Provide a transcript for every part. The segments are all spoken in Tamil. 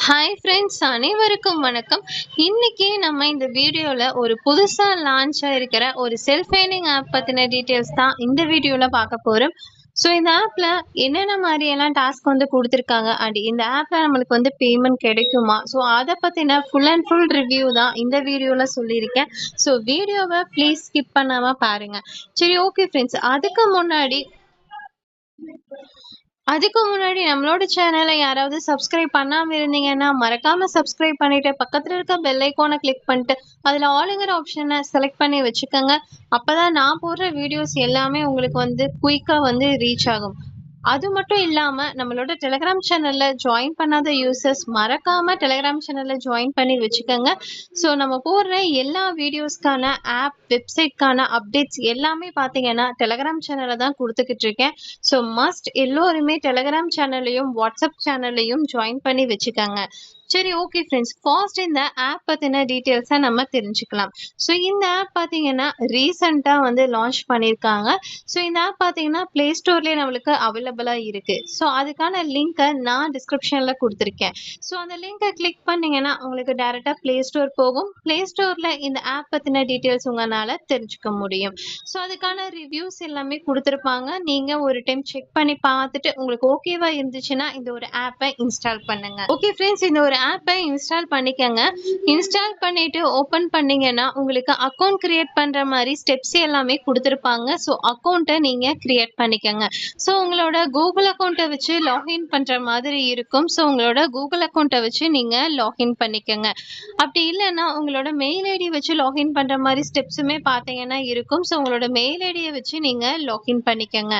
ஹாய் ஃப்ரெண்ட்ஸ், அனைவருக்கும் வணக்கம். இன்னைக்கு நம்ம இந்த வீடியோவில் ஒரு புதுசாக லான்ச் ஆகிருக்கிற ஒரு செல்ஃப் ஏர்னிங் ஆப் பற்றின டீட்டெயில்ஸ் தான் இந்த வீடியோவில் பார்க்க போகிறோம். ஸோ இந்த ஆப்பில் என்னென்ன மாதிரியெல்லாம் டாஸ்க் வந்து கொடுத்துருக்காங்க அண்ட் இந்த ஆப்பில் நம்மளுக்கு வந்து பேமெண்ட் கிடைக்குமா, ஸோ அதை பற்றின ஃபுல் அண்ட் ஃபுல் ரிவ்யூ தான் இந்த வீடியோவில் சொல்லியிருக்கேன். ஸோ வீடியோவை ப்ளீஸ் ஸ்கிப் பண்ணாமல் பாருங்கள். சரி, ஓகே ஃப்ரெண்ட்ஸ், அதுக்கு முன்னாடி நம்மளோட சேனலை யாராவது சப்ஸ்கிரைப் பண்ணாமல் இருந்தீங்கன்னா மறக்காமல் சப்ஸ்கிரைப் பண்ணிவிட்டு பக்கத்தில் இருக்க பெல் ஐக்கானை கிளிக் பண்ணிட்டு அதில் ஆளுங்கிற ஆப்ஷனை செலக்ட் பண்ணி வச்சுக்கோங்க. அப்போ தான் நான் போடுற வீடியோஸ் எல்லாமே உங்களுக்கு வந்து குயிக்காக வந்து ரீச் ஆகும். அது மட்டும் இல்லாமல் நம்மளோட டெலிகிராம் சேனலில் ஜாயின் பண்ணாத யூசர்ஸ் மறக்காமல் டெலிகிராம் சேனலில் ஜாயின் பண்ணி வச்சுக்கோங்க. ஸோ நம்ம போடுற எல்லா வீடியோஸ்க்கான ஆப் வெப்சைட்கான அப்டேட்ஸ் எல்லாமே பார்த்தீங்கன்னா டெலிகிராம் சேனலில் தான் கொடுத்துக்கிட்டு இருக்கேன். ஸோ மஸ்ட் எல்லோருமே டெலிகிராம் சேனல்லையும் வாட்ஸ்அப் சேனல்லையும் ஜாயின் பண்ணி வச்சுக்கோங்க. சரி, ஓகே ஃப்ரெண்ட்ஸ், ஃபர்ஸ்ட் இந்த ஆப் பற்றின டீட்டெயில்ஸை நம்ம தெரிஞ்சுக்கலாம். ஸோ இந்த ஆப் பார்த்தீங்கன்னா ரீசெண்டாக வந்து லான்ச் பண்ணியிருக்காங்க. ஸோ இந்த ஆப் பார்த்தீங்கன்னா ப்ளே ஸ்டோர்லேயே நம்மளுக்கு அவைலபிளாக இருக்குது. ஸோ அதுக்கான லிங்க்கை நான் டிஸ்கிரிப்ஷனில் கொடுத்துருக்கேன். ஸோ அந்த லிங்கை கிளிக் பண்ணிங்கன்னா உங்களுக்கு டேரெக்டாக ப்ளே ஸ்டோர் போகும். ப்ளே ஸ்டோரில் இந்த ஆப் பற்றின டீட்டெயில்ஸ் உங்களால் தெரிஞ்சுக்க முடியும். ஸோ அதுக்கான ரிவ்யூஸ் எல்லாமே கொடுத்துருப்பாங்க. நீங்கள் ஒரு டைம் செக் பண்ணி பார்த்துட்டு உங்களுக்கு ஓகேவா இருந்துச்சுன்னா இந்த ஒரு ஆப்பை இன்ஸ்டால் பண்ணுங்க. ஓகே ஃப்ரெண்ட்ஸ், இந்த ஒரு ஆப்பை இன்ஸ்டால் பண்ணிக்கங்க. இன்ஸ்டால் பண்ணிட்டு ஓப்பன் பண்ணீங்கன்னா உங்களுக்கு அக்கௌண்ட் கிரியேட் பண்ற மாதிரி ஸ்டெப்ஸ் எல்லாமே கொடுத்துருப்பாங்க. ஸோ அக்கௌண்ட்டை நீங்க கிரியேட் பண்ணிக்கங்க. ஸோ உங்களோட கூகுள் அக்கௌண்ட்டை வச்சு லாகின் பண்ற மாதிரி இருக்கும். ஸோ உங்களோட கூகுள் அக்கௌண்ட்டை வச்சு நீங்க லாகின் பண்ணிக்கங்க. அப்படி இல்லைன்னா உங்களோட மெயில் ஐடி வச்சு லாகின் பண்ற மாதிரி ஸ்டெப்ஸுமே பார்த்தீங்கன்னா இருக்கும். ஸோ உங்களோட மெயில் ஐடியை வச்சு நீங்க லாகின் பண்ணிக்கங்க.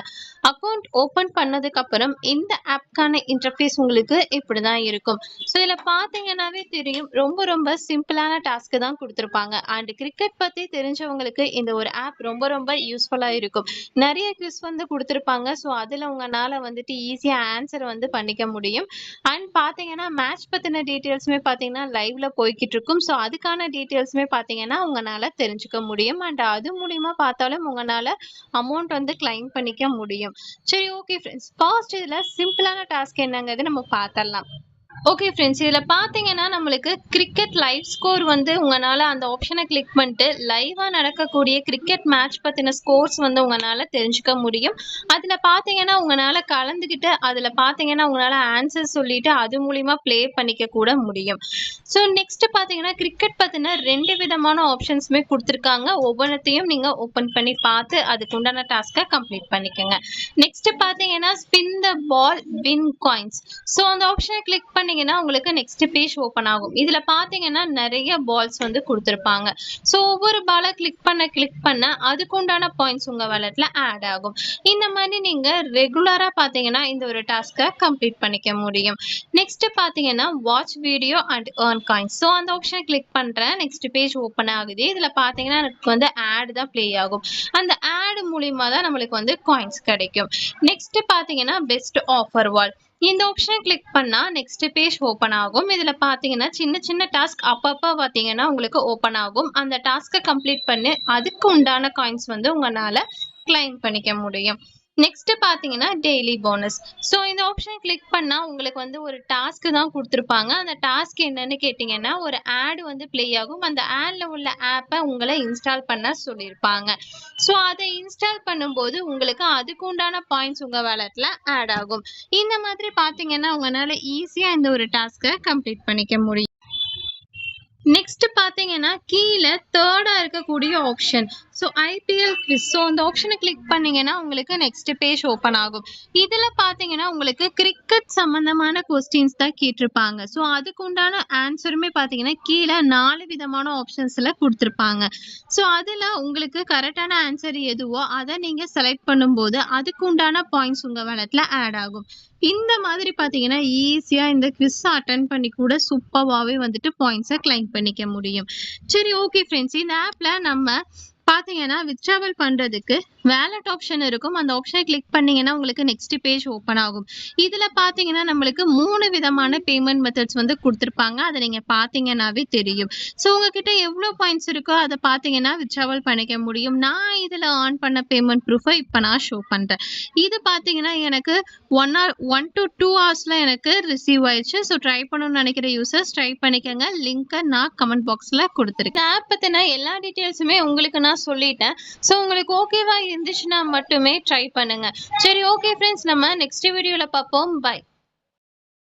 அக்கௌண்ட் ஓப்பன் பண்ணதுக்கு அப்புறம் இந்த ஆப்கான இன்டர்ஃபேஸ் உங்களுக்கு இப்படி தான் இருக்கும். ஸோ இதில் பார்த்தீங்கன்னாவே தெரியும், ரொம்ப ரொம்ப சிம்பிளான டாஸ்க்கு தான் கொடுத்துருப்பாங்க. அண்ட் கிரிக்கெட் பற்றி தெரிஞ்சவங்களுக்கு இந்த ஒரு ஆப் ரொம்ப ரொம்ப யூஸ்ஃபுல்லாக இருக்கும். நிறைய குவிஸ் வந்து கொடுத்துருப்பாங்க. ஸோ அதில் உங்களால் வந்துட்டு ஈஸியாக ஆன்சர் வந்து பண்ணிக்க முடியும். அண்ட் பார்த்தீங்கன்னா மேட்ச் பற்றின டீட்டெயில்ஸுமே பார்த்தீங்கன்னா லைவ்ல போய்கிட்டு இருக்கும். ஸோ அதுக்கான டீட்டெயில்ஸுமே பார்த்தீங்கன்னா உங்களால் தெரிஞ்சுக்க முடியும். அண்ட் அது மூலிமா பார்த்தாலும் உங்களால் அமௌண்ட் வந்து கிளைம் பண்ணிக்க முடியும். சரி, ஓகே ஃப்ரெண்ட்ஸ், ஃபர்ஸ்ட் இதில் சிம்பிளான டாஸ்க் என்னங்கிறது நம்ம பார்த்துடலாம். ஓகே ஃப்ரெண்ட்ஸ், இதில் பார்த்தீங்கன்னா நம்மளுக்கு கிரிக்கெட் லைவ் ஸ்கோர் வந்து உங்களால் அந்த ஆப்ஷனை கிளிக் பண்ணிட்டு லைவாக நடக்கக்கூடிய கிரிக்கெட் மேட்ச் பற்றின ஸ்கோர்ஸ் வந்து உங்களால் தெரிஞ்சுக்க முடியும். அதில் பார்த்தீங்கன்னா உங்களால் கலந்துக்கிட்டு அதில் பார்த்தீங்கன்னா உங்களால் ஆன்சர் சொல்லிட்டு அது மூலிமா ப்ளே பண்ணிக்க கூட முடியும். ஸோ நெக்ஸ்ட் பார்த்தீங்கன்னா கிரிக்கெட் பற்றின 2 விதமான ஆப்ஷன்ஸுமே கொடுத்துருக்காங்க. ஒவ்வொன்றத்தையும் நீங்கள் ஓப்பன் பண்ணி பார்த்து அதுக்கு உண்டான டாஸ்க்கை கம்ப்ளீட் பண்ணிக்கோங்க. நெக்ஸ்ட் பார்த்தீங்கன்னா spin the ball win coins. So அந்த ஆப்ஷனை கிளிக் பண்ணீங்கன்னா உங்களுக்கு நெக்ஸ்ட் பேஜ் ஓப்பன் ஆகும். இதுல பாத்தீங்கன்னா நிறைய பால்ஸ் வந்து கொடுத்துருப்பாங்க. ஸோ ஒவ்வொரு பாலை கிளிக் பண்ண அதுக்கு உண்டான பாயிண்ட்ஸ் உங்க வாலெட்ல ஆட் ஆகும். இந்த மாதிரி நீங்க ரெகுலரா பாத்தீங்கன்னா இந்த ஒரு டாஸ்கை கம்ப்ளீட் பண்ணிக்க முடியும். நெக்ஸ்ட் பாத்தீங்கன்னா watch video and earn coins. So அந்த ஆப்ஷனை கிளிக் பண்றேன், நெக்ஸ்ட் பேஜ் ஓப்பன் ஆகுது. இதுல பாத்தீங்கன்னா எனக்கு வந்து ஆட் தான் பிளே ஆகும். அந்த ஆட் மூலியமா தான் நம்மளுக்கு வந்து காயின்ஸ் கிடைக்கும். நெக்ஸ்ட் பாத்தீங்கன்னா பெஸ்ட் ஆஃபர் வால். இந்த ஆப்ஷனை கிளிக் பண்ணா நெக்ஸ்ட் பேஜ் ஓப்பன் ஆகும். இதுல பாத்தீங்கன்னா சின்ன சின்ன டாஸ்க் அப்பப்போ பாத்தீங்கன்னா உங்களுக்கு ஓப்பன் ஆகும். அந்த டாஸ்கை கம்ப்ளீட் பண்ணி அதுக்கு உண்டான காயின்ஸ் வந்து உங்களால கிளைம் பண்ணிக்க முடியும். நெக்ஸ்ட் பாத்தீங்கன்னா டெய்லி போனஸ். ஸோ இந்த ஆப்ஷனை கிளிக் பண்ணா உங்களுக்கு வந்து ஒரு டாஸ்க் தான் கொடுத்துருப்பாங்க. அந்த டாஸ்க் என்னன்னு கேட்டீங்கன்னா ஒரு ஆட் வந்து பிளே ஆகும். அந்த ஆட்ல உள்ள ஆப்பை உங்களை இன்ஸ்டால் பண்ண சொல்லியிருப்பாங்க. ஸோ அதை இன்ஸ்டால் பண்ணும்போது உங்களுக்கு அதுக்கு உண்டான பாயிண்ட்ஸ் உங்க வாலெட்ல ஆட் ஆகும். இந்த மாதிரி பாத்தீங்கன்னா உங்களால ஈஸியா இந்த ஒரு டாஸ்கை கம்ப்ளீட் பண்ணிக்க முடியும். நெக்ஸ்ட் பாத்தீங்கன்னா கீழே தேர்டா இருக்கக்கூடிய option so IPL quiz. So அந்த ஆப்ஷனை கிளிக் பண்ணீங்கன்னா உங்களுக்கு நெக்ஸ்ட் பேஜ் ஓப்பன் ஆகும். இதுல பாத்தீங்கன்னா உங்களுக்கு கிரிக்கெட் சம்பந்தமான கொஸ்டின்ஸ் தான் கேட்டிருப்பாங்க. ஸோ அதுக்கு உண்டான ஆன்சருமே பாத்தீங்கன்னா கீழே 4 விதமான ஆப்ஷன்ஸ்ல கொடுத்துருப்பாங்க. ஸோ அதுல உங்களுக்கு கரெக்டான ஆன்சர் எதுவோ அதை நீங்க செலக்ட் பண்ணும்போது அதுக்கு உண்டான பாயிண்ட்ஸ் உங்க வாலெட்ல ஆட் ஆகும். இந்த மாதிரி பாத்தீங்கன்னா ஈஸியா இந்த குவிஸ் அட்டன் பண்ணி கூட சூப்பராகவே வந்துட்டு பாயிண்ட்ஸை கிளைம் பண்ணிக்க முடியும். சரி, ஓகே ஃப்ரெண்ட்ஸ், இந்த ஆப்ல நம்ம பார்த்தீங்கன்னா வித்ட்ராவல் பண்றதுக்கு வேலட் ஆப்ஷன் இருக்கும். அந்த ஆப்ஷனை கிளிக் பண்ணீங்கன்னா உங்களுக்கு நெக்ஸ்ட் பேஜ் ஓப்பன் ஆகும். இதுல பார்த்தீங்கன்னா நம்மளுக்கு 3 விதமான பேமெண்ட் மெத்தட்ஸ் வந்து குடுத்திருப்பாங்க. அத நீங்க பார்த்தீங்கன்னாவே தெரியும். ஸோ உங்ககிட்ட எவ்வளோ பாயிண்ட்ஸ் இருக்கோ அத பார்த்தீங்கன்னா வித்ட்ராவல் பண்ணிக்க முடியும். நான் இதுல ஆன் பண்ண பேமெண்ட் ப்ரூஃபை இப்ப நான் ஷோ பண்றேன். இது பார்த்தீங்கன்னா எனக்கு 1 to 2 ஹவர்ஸ்ல எனக்கு ரிசீவ் ஆயிடுச்சு. ஸோ ட்ரை பண்ணணும்னு நினைக்கிற யூசர்ஸ் ட்ரை பண்ணிக்கங்க. லிங்க்கை நான் கமெண்ட் பாக்ஸ்ல கொடுத்துருக்கேன். இந்த ஆப் பத்தின எல்லா டீட்டெயில்ஸுமே உங்களுக்கு நான் சொல்லிட்டேன். ஸோ உங்களுக்கு ஓகேவா இருந்துச்சுன்னா மட்டுமே ட்ரை பண்ணுங்க. சரி, ஓகே ஃப்ரெண்ட்ஸ், நம்ம நெக்ஸ்ட் வீடியோல பார்ப்போம். பை.